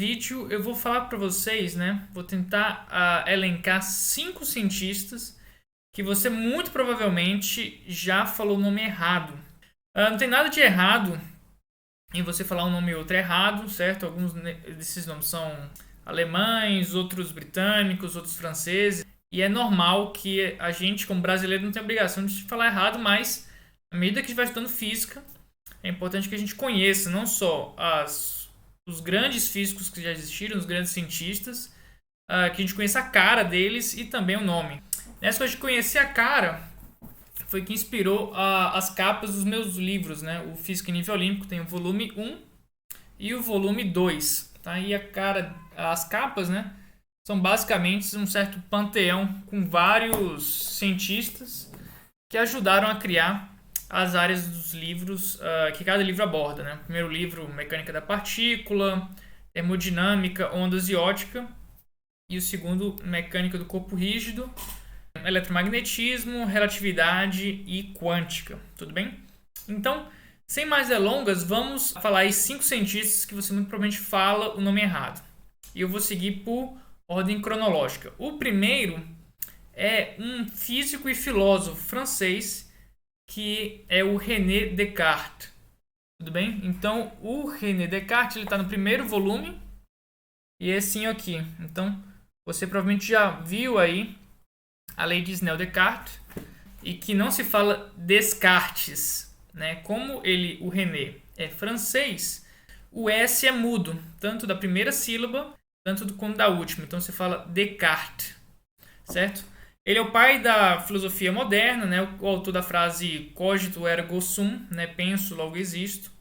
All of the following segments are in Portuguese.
Vídeo eu vou falar para vocês, né? Vou tentar elencar 5 cientistas que você muito provavelmente já falou o nome errado. Não tem nada de errado em você falar um nome e outro errado, certo? Alguns desses nomes são alemães, outros britânicos, outros franceses. E é normal que a gente, como brasileiro, não tenha obrigação de falar errado, mas à medida que a gente vai estudando física, é importante que a gente conheça não só os grandes físicos que já existiram, os grandes cientistas, que a gente conheça a cara deles e também o nome. Nessa coisa de conhecer a cara foi que inspirou as capas dos meus livros, né? O Física em Nível Olímpico tem o volume 1 e o volume 2. Tá? E as capas, né? São basicamente um certo panteão com vários cientistas que ajudaram a criar as áreas dos livros que cada livro aborda. Né? O primeiro livro, Mecânica da Partícula, Termodinâmica, Ondas e Ótica. E o segundo, Mecânica do Corpo Rígido, Eletromagnetismo, Relatividade e Quântica. Tudo bem? Então, sem mais delongas, vamos falar aí 5 cientistas que você muito provavelmente fala o nome errado. E eu vou seguir por ordem cronológica. O primeiro é um físico e filósofo francês que é o René Descartes. Tudo bem? Então, o René Descartes está no primeiro volume e é assim aqui. Então, você provavelmente já viu aí a lei de Snell-Descartes e que não se fala Descartes, né? Como o René é francês, o S é mudo, tanto da primeira sílaba, tanto como da última. Então, se fala Descartes, certo? Ele é o pai da filosofia moderna, né? O autor da frase cogito ergo sum, né? Penso, logo existo.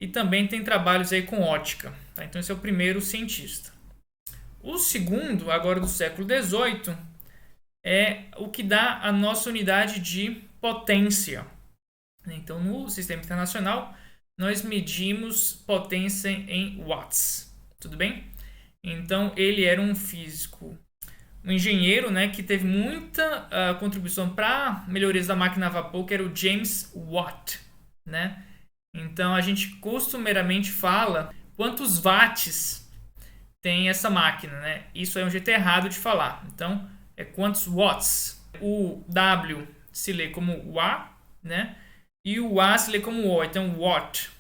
E também tem trabalhos aí com ótica. Tá? Então, esse é o primeiro cientista. O segundo, agora do século XVIII, é o que dá a nossa unidade de potência. Então, no sistema internacional, nós medimos potência em watts. Tudo bem? Então, ele era um físico, um engenheiro, né, que teve muita contribuição para melhorias da máquina a vapor, que era o James Watt, né? Então, a gente costumeiramente fala quantos watts tem essa máquina, né? Isso é um jeito errado de falar. Então, é quantos watts. O W se lê como Wa, né? E o A se lê como O. Então, watt,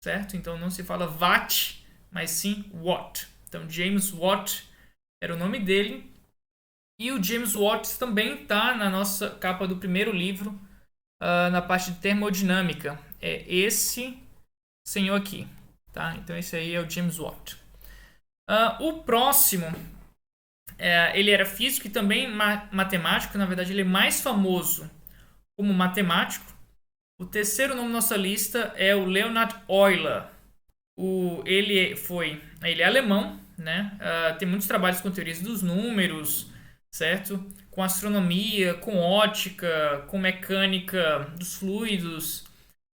certo? Então, não se fala watt, mas sim watt. Então, James Watt era o nome dele. E o James Watt também está na nossa capa do primeiro livro, na parte de termodinâmica. É esse senhor aqui, tá? Então, esse aí é o James Watt. O próximo, ele era físico e também matemático. Na verdade, ele é mais famoso como matemático. O terceiro nome da nossa lista é o Leonhard Euler. Ele é alemão, né? Tem muitos trabalhos com teorias dos números, certo? Com astronomia, com ótica, com mecânica dos fluidos.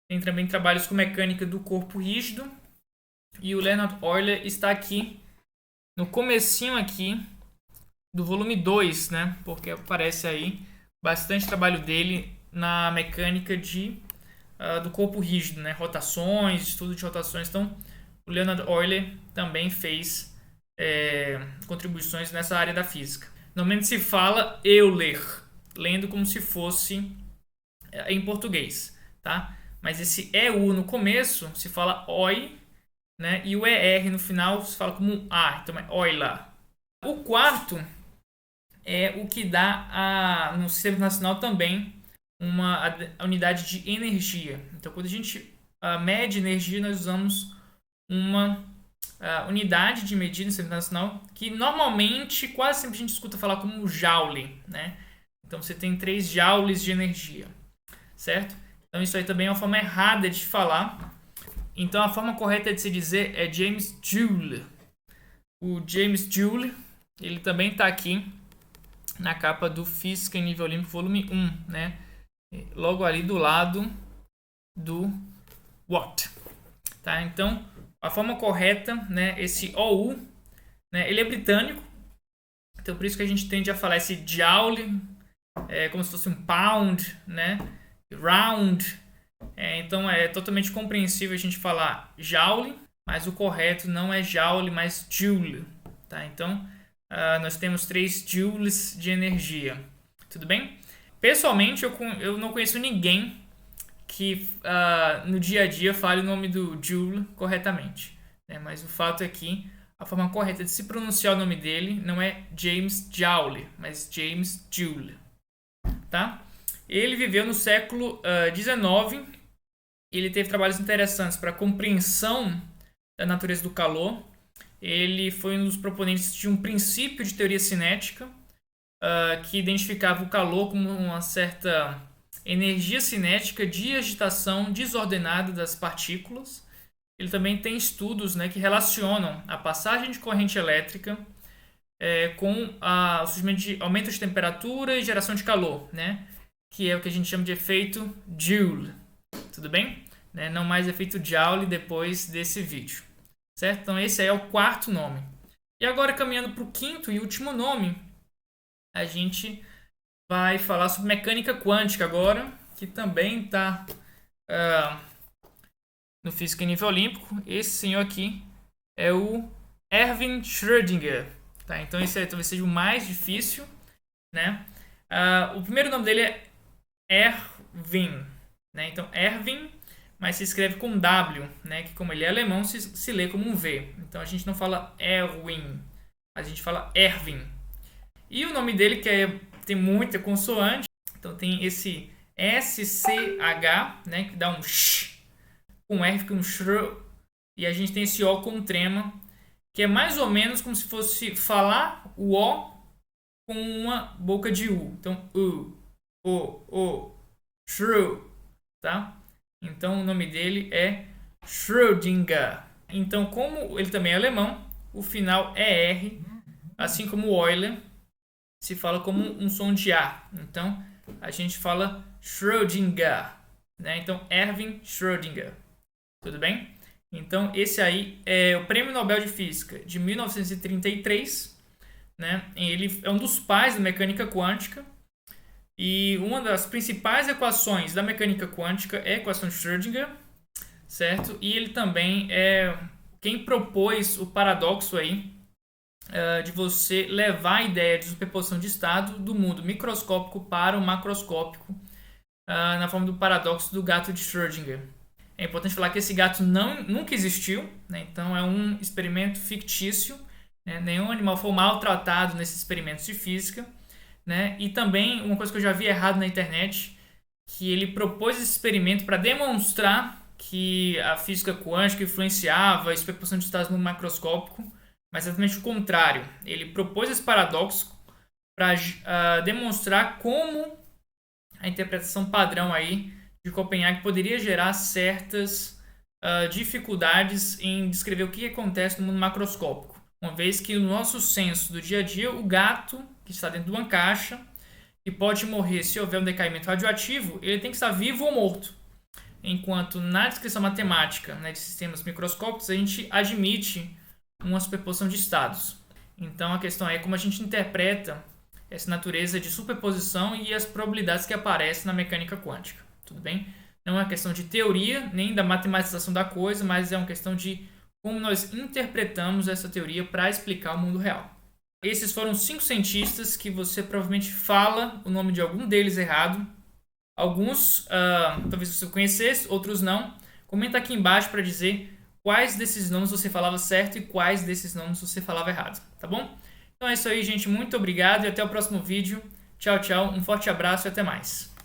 Tem também trabalhos com mecânica do corpo rígido. E o Leonhard Euler está aqui no comecinho aqui do volume 2, né? Porque aparece aí bastante trabalho dele na mecânica do corpo rígido, né? Rotações, estudo de rotações. Então, o Leonhard Euler também fez contribuições nessa área da física. Normalmente se fala Euler, lendo como se fosse em português, tá? Mas esse EU no começo se fala OI, né? E o ER no final se fala como um A, então é Euler. O quarto é o que dá no sistema internacional também uma unidade de energia. Então, quando a gente mede energia, nós usamos uma unidade de medida no sistema internacional que normalmente, quase sempre a gente escuta falar como joule, né? Então, você tem 3 joules de energia, certo? Então, isso aí também é uma forma errada de falar. Então, a forma correta de se dizer é James Joule. O James Joule, ele também está aqui na capa do Física em Nível Olímpico, volume 1, né? Logo ali do lado do Watt. Tá? Então, a forma correta, né? Esse OU, né? Ele é britânico. Então, por isso que a gente tende a falar esse joule, como se fosse um pound, né? Round. Então, é totalmente compreensível a gente falar joule. mas o correto não é Joule, mas Joule. Tá? Então, nós temos 3 joules de energia. Tudo bem? Pessoalmente, eu não conheço ninguém que no dia a dia fale o nome do Joule corretamente. Né? Mas o fato é que a forma correta de se pronunciar o nome dele não é James Joule, mas James Joule. Tá? Ele viveu no século XIX. Ele teve trabalhos interessantes para a compreensão da natureza do calor. Ele foi um dos proponentes de um princípio de teoria cinética que identificava o calor como uma certa energia cinética de agitação desordenada das partículas. Ele também tem estudos, né, que relacionam a passagem de corrente elétrica com o surgimento de aumento de temperatura e geração de calor, né, que é o que a gente chama de efeito Joule. Tudo bem? Né? Não mais efeito Joule depois desse vídeo. Certo? Então esse aí é o 4º nome. E agora, caminhando para o 5º e último nome, a gente vai falar sobre mecânica quântica agora, que também está no Física em Nível Olímpico. Esse senhor aqui é o Erwin Schrödinger. Tá? Então esse aí talvez seja o mais difícil. Né? O primeiro nome dele é Erwin. Né? Então Erwin, mas se escreve com W, né? Que como ele é alemão, se lê como um V. Então a gente não fala Erwin, a gente fala Erwin. E o nome dele, que tem muita consoante, então tem esse SCH, né? Que dá um sh, com R fica um shr, e a gente tem esse O com trema, que é mais ou menos como se fosse falar o O com uma boca de U. Então, O, shru, tá? Então o nome dele é Schrödinger. Então, como ele também é alemão, o final é R, assim como Euler se fala como um som de A. Então a gente fala Schrödinger. Né? Então Erwin Schrödinger. Tudo bem? Então esse aí é o Prêmio Nobel de Física de 1933. Né? Ele é um dos pais da mecânica quântica. E uma das principais equações da mecânica quântica é a equação de Schrödinger, certo? E ele também é quem propôs o paradoxo aí de você levar a ideia de superposição de estado do mundo microscópico para o macroscópico na forma do paradoxo do gato de Schrödinger. É importante falar que esse gato nunca existiu, né? Então é um experimento fictício, né? Nenhum animal foi maltratado nesses experimentos de física. Né? E também uma coisa que eu já vi errado na internet, que ele propôs esse experimento para demonstrar que a física quântica influenciava a superposição de estados no macroscópico, mas exatamente o contrário. Ele propôs esse paradoxo para demonstrar como a interpretação padrão aí de Copenhague poderia gerar certas dificuldades em descrever o que acontece no mundo macroscópico. Uma vez que no nosso senso do dia a dia, o gato que está dentro de uma caixa e pode morrer se houver um decaimento radioativo, ele tem que estar vivo ou morto. Enquanto na descrição matemática, né, de sistemas microscópicos, a gente admite uma superposição de estados. Então a questão é como a gente interpreta essa natureza de superposição e as probabilidades que aparecem na mecânica quântica. Tudo bem? Não é uma questão de teoria, nem da matematização da coisa, mas é uma questão de como nós interpretamos essa teoria para explicar o mundo real. Esses foram 5 cientistas que você provavelmente fala o nome de algum deles errado. Alguns talvez você conhecesse, outros não. Comenta aqui embaixo para dizer quais desses nomes você falava certo e quais desses nomes você falava errado, tá bom? Então é isso aí, gente. Muito obrigado e até o próximo vídeo. Tchau, tchau. Um forte abraço e até mais.